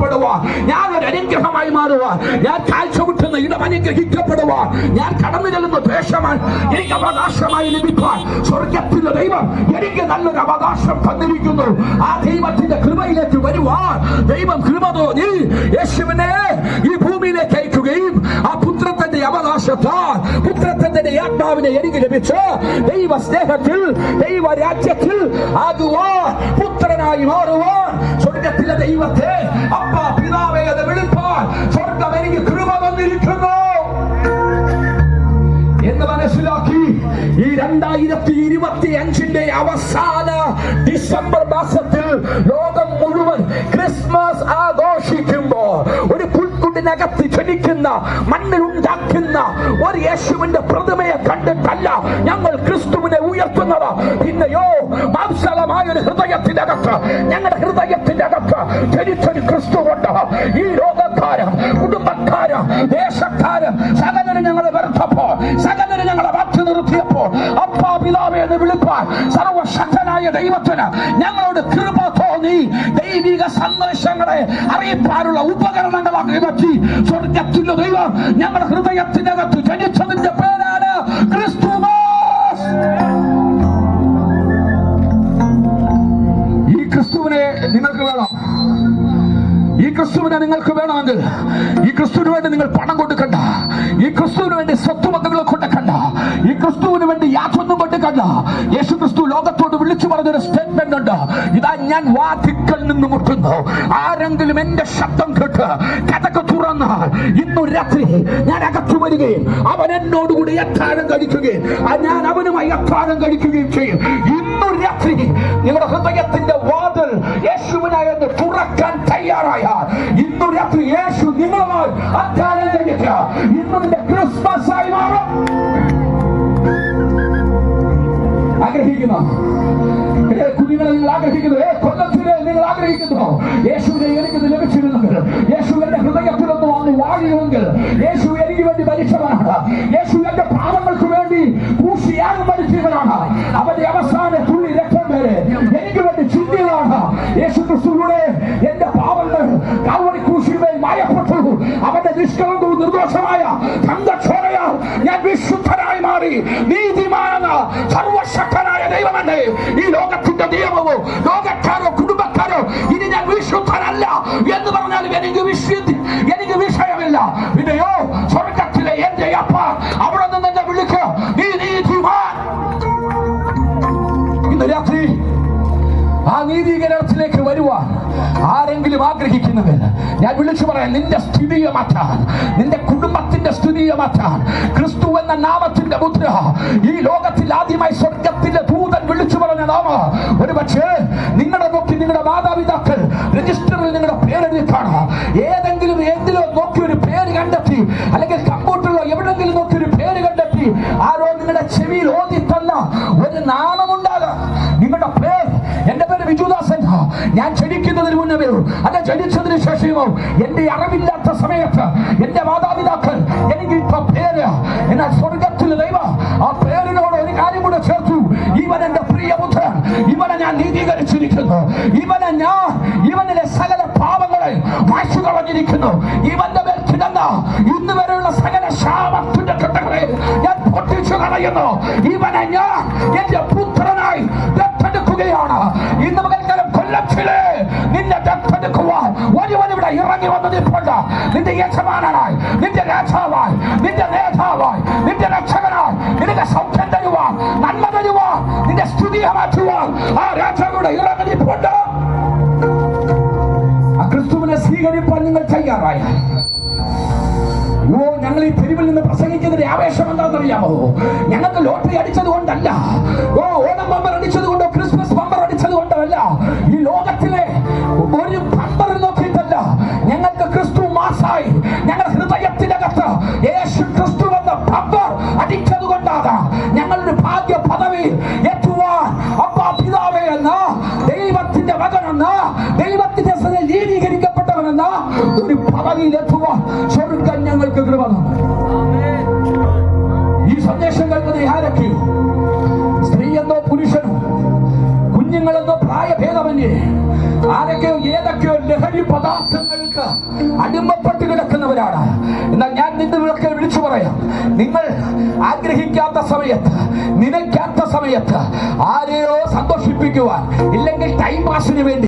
അനുഗ്രഹിക്കപ്പെടുവാൻ, ഞാൻ ഒരു അനുഗ്രഹമായി മാറുവാൻ, ഞാൻ കാഴ്ചമുട്ടുന്ന ഇടം അനുഗ്രഹിക്കപ്പെടുവാൻ, ഞാൻ കടന്നു ചെല്ലുന്ന ദേശമാണ് എനിക്ക് അവകാശമായി ലഭിക്കാൻ സ്വർഗത്തിലെ ദൈവം എനിക്ക് നല്ലൊരു അവകാശം തന്നിരിക്കുന്നു. ആ ദൈവത്തിന്റെ കൃപയിലേക്ക് വരുവാൻ ദൈവം കൃപ തോന്നി യേശുവിനെ ഈ ഭൂമിയിലേക്ക് അയക്കുകയും ആ പുത്രത്തിന്റെ അവകാശത്താൽ പുത്രത്തിന്റെ ആത്മാവിനെ എനിക്ക് ലഭിച്ച ദൈവ സ്നേഹത്തിൽ ദൈവ രാജ്യത്തിൽ ആകുവാൻ പുത്രനായി മാറുവാൻ സ്വർഗത്തിലെ ദൈവത്തെ അപ്പാ പിതാവേ എന്ന് വിളിപ്പാൻ സ്വർഗം എനിക്ക് കൃപ തന്നിരിക്കുന്നു എന്ന് മനസ്സിലാക്കി ഈ 2025 അവസാന ഡിസംബർ മാസത്തിൽ ലോകം മുഴുവൻ ക്രിസ്മസ് ആഘോഷിക്കുമ്പോൾ ഒരു പുൽക്കുടിനകത്ത് ജനിക്കുന്ന മണ്ണിൽ ഉണ്ടാക്കുന്ന ഒരു യേശുവിന്റെ പ്രതിമയെ കണ്ടിട്ടല്ല ഞങ്ങൾ ക്രിസ്തുവിനെ ഉയർത്തുന്നത്. പിന്നെയോ മാംസളമായ ഒരു ഹൃദയത്തിനകത്ത് ഞങ്ങളുടെ ഹൃദയത്തിന്റെ അകത്ത് ജനിച്ചൊരു ക്രിസ്തുവുണ്ട്. ഈ ലോകക്കാരും കുടുംബക്കാരും ദേശക്കാരും സകലരും ഞങ്ങളെ വെറുത്തപ്പോൾ സകലരും ഞങ്ങളെ മാറ്റി നിർത്തിയപ്പോൾ അപ്പാ പിതാവേ എന്ന് വിളിപ്പാൻ സർവശക്തനായ ദൈവത്തിന് ഞങ്ങളോട് കൃപ തോന്നി ദൈവിക സന്ദേശങ്ങളെ അറിയിപ്പാനുള്ള ഉപകരണങ്ങളാക്കി മാറ്റി സ്വർഗത്തിലെ ദൈവം ഞങ്ങളുടെ ഹൃദയത്തിനകത്ത് ജനിച്ചതിന്റെ പേരാണ് ക്രിസ്തുമസ്. ഈ ക്രിസ്തുവിനെ നിങ്ങൾക്ക് വേണം. ഈ ക്രിസ്തുവിനെ നിങ്ങൾക്ക് വേണമെങ്കിൽ ഈ ക്രിസ്തുവിന് വേണ്ടി നിങ്ങൾ പണം കൊടുക്കണ്ട, ഈ ക്രിസ്തുവിന് വേണ്ടി സ്വത്തുമക്കളെ കൊടുക്കണ്ട, ഈ ക്രിസ്തുവിന് വേണ്ടി യാതൊന്നും കൊടുക്കണ്ട. യേശു ക്രിസ്തു ലോകത്തോട് വിളിച്ചു പറഞ്ഞൊരു സ്റ്റേറ്റ്മെന്റ് ഉണ്ട്, ഇതാ ഞാൻ വാതിൽക്കൽ നിന്ന് മുട്ടുന്നു, ആരെങ്കിലും എന്റെ ശബ്ദം കേട്ട് കതക് തുറന്നാൽ ഇന്നു രാത്രി ഞാൻ അകത്തു വരികയും അവൻ എന്നോടുകൂടി അത്താഴം കഴിക്കുകയും ഞാൻ അവനുമായി അത്താഴം കഴിക്കുകയും ചെയ്യും. ഇന്നു രാത്രി നിങ്ങളുടെ ഹൃദയത്തിന്റെ വാതിൽ യേശുവിനായി തുറക്കാൻ തയ്യാറായ ഇന്നു രാത്രി യേശു നിങ്ങളുമായി അത്താഴം കഴിക്കുക. ഇന്ന് നിന്റെ ക്രിസ്മസ് ആയി മാറും. ആഗ്രഹിക്കുന്നു കുഞ്ഞുങ്ങളെ നിങ്ങൾ ആഗ്രഹിക്കുന്നു, കൊല്ലത്തിലെ നിങ്ങൾ ആഗ്രഹിക്കുന്നു യേശുവിനെ എനിക്ക് ലഭിച്ചിരുന്നെങ്കിൽ, യേശു എന്റെ ഹൃദയത്തിലൊന്ന് വന്ന് വാഴുമെങ്കിൽ, യേശു എനിക്ക് വേണ്ടി മരിച്ചവനാണ്, യേശു എന്റെ പാപങ്ങൾക്ക് വേണ്ടി കൂശിയാകും മരിച്ചവനാണ്, അവന്റെ അവസാന തുള്ളി രക്തം വരെ എനിക്ക് വേണ്ടി ചിന്തിയതാണ്. യേശു ക്രിസ്തുവിലൂടെ എന്റെ പാപങ്ങൾ കാൽവരി ക്രൂശിന്മേൽ മായപ്പെട്ടു. അവന്റെ നിഷ്കളങ്കവും നിർദോഷമായ തങ്കച്ചോരയാൽ ഞാൻ വിശുദ്ധനായി മാറി. നീതിമാനായ സർവശക്തനായ ദൈവമല്ലേ ഈ ലോകത്തിന്റെ നിയമമോ ലോകക്കാരോ കുടുംബക്കാരോ ഇനി ഞാൻ വിശുദ്ധനല്ല എന്ന് പറഞ്ഞാലും എനിക്ക് വിഷയമില്ല. പിന്നെയോ സ്വർഗത്തിലെ എന്റെ അപ്പ അവിടെ നിന്ന് എന്നെ വിളിക്കുക, നീ നീതിമാൻ. ഇന്ന് രാത്രി ആ നീതീകരണത്തിലേക്ക് വരുവാൻ ആരെങ്കിലും ആഗ്രഹിക്കുന്നെങ്കിൽ ഞാൻ വിളിച്ചു പറയാം, നിന്റെ സ്ഥിതിയെ മാറ്റാൻ, നിന്റെ കുടുംബത്തിന്റെ സ്ഥിതിയെ മാറ്റാൻ ക്രിസ്തു എന്ന നാമത്തിന്റെ മുദ്ര ഈ ലോകത്തിൽ ആദ്യമായി സ്വർഗത്തിന്റെ ദൂതൻ വിളിച്ചു പറഞ്ഞ നാമം. ഒരു പക്ഷേ നിങ്ങളുടെ നോക്കി നിങ്ങളുടെ മാതാപിതാക്കൾ രജിസ്റ്ററിൽ നിങ്ങളുടെ പേരെഴുതി കാണാം. എന്തിലോ നോക്കി ഒരു പേര് കണ്ടെത്തി, അല്ലെങ്കിൽ കമ്പ്യൂട്ടറിലോ എവിടെങ്കിലും നോക്കി ഒരു പേര് കണ്ടെത്തി ആരോ നിങ്ങളുടെ ചെവിയിൽ ഓതി തന്ന ഒരു നാമമുണ്ടാകാം. നിങ്ങളുടെ പേര്, എന്റെ പേര് വിജുദാസൻ, ഞാൻ ജനിക്കുന്നതിന് മുന്നേ അല്ല ജനിച്ചതിന് ശേഷമോ എന്റെ അറിവില്ലാത്ത സമയത്ത് എന്റെ മാതാപിതാക്കൾ എനിക്ക് ഇട്ട പേര്, എന്നാൽ സ്വർഗത്തിലെ ദൈവം ആ പേരിനോട് ഒരു കാര്യം കൂടെ ചേർത്തു, ഇവൻ എന്റെ പ്രിയപുത്രൻ, ഇവനെ ഞാൻ നീതീകരിച്ചിരിക്കുന്നു, ഇവനിലെ സകല പാപങ്ങളെ മായ്ച്ചു കളഞ്ഞിരിക്കുന്നു, ഇവന്റെ മേൽ കിടന്ന ഇന്ന് വരെയുള്ള സകല ശാപത്തിന്റെ കെട്ടുകളെ ഞാൻ പൊട്ടിച്ചു കളയുന്നു, ഇവനെ ഞാൻ എന്റെ പുത്രനായി ദത്തെടുക്കുകയാണ്. ഇന്ന് പകൽക്കാലം കൊല്ലത്തിലെ നിന്നെ ദത്തെടുക്കുവാൻ ഒരുവൻ ഇവിടെ ഇറങ്ങി വന്നതിപ്പോണ്ട് നിന്റെ യജമാനായി, നിന്റെ രാജാവായി, നിന്റെ നേതാവായി, നിന്റെ രക്ഷകനായി നിനക്ക് സൗഖ്യം തരുവാൻ, നന്മ തരുവാൻ, നിന്റെ സ്തുതിയെ മാറ്റുവാൻ ആ രാജാവിടെ ഇറങ്ങിപ്പോണ്ട്. ആ ക്രിസ്തുവിനെ സ്വീകരിപ്പാൻ നിങ്ങൾ തയ്യാറായ ഞങ്ങൾ ഈ തെരുവിൽ നിന്ന് പ്രസംഗിക്കുന്നതിന്റെ ആവേശം എന്താണെന്നറിയാമോ? ഞങ്ങൾക്ക് ലോട്ടറി അടിച്ചത് കൊണ്ടല്ല, ഓണം ബമ്പർ അടിച്ചത് കൊണ്ടോ ക്രിസ്മസ് ബമ്പർ അടിച്ചത് കൊണ്ടോ അല്ല, ഈ ലോകത്തിലെ ഒരു ബമ്പർ നോക്കിയിട്ടല്ല, ഞങ്ങൾക്ക് ക്രിസ്തു മാസായി ഞങ്ങളുടെ ഹൃദയത്തിനകത്ത് യേശു ക്രിസ്തു എന്ന ബമ്പർ അടിച്ചത് കൊണ്ടാണ് ഞങ്ങളൊരു ഭാഗ്യ പദവി എത്തുവാൻ അപ്പാ പിതാവേ എന്ന ദൈവത്തിന്റെ മകനെന്ന ദൈവത്തിന്റെ നീതീകരിക്കപ്പെട്ടവനെന്ന ഒരു പദവിയിൽ എത്തുവാൻ സ്വർഗ്ഗം ഞങ്ങൾക്ക് കൃപ തന്നു. ഈ സന്ദേശം കേൾക്കുന്ന ആരൊക്കെയോ സ്ത്രീയെന്നോ പുരുഷനോ കുഞ്ഞുങ്ങളെന്നോ പ്രായഭേദമന്യേ ആരൊക്കെയോ ഏതൊക്കെയോ ലഹരി ലഹരി പദാർത്ഥങ്ങൾക്ക് അടിമപ്പെട്ട് കിടക്കുന്നവരാണ്. എന്നാൽ ഞാൻ നിങ്ങളൊക്കെ വിളിച്ചു പറയാം, നിങ്ങൾ ആഗ്രഹിക്കാത്ത സമയത്ത്, നനയ്ക്കാത്ത സമയത്ത് ആരെയോ സന്തോഷിപ്പിക്കുവാൻ, ഇല്ലെങ്കിൽ ടൈം പാസിന് വേണ്ടി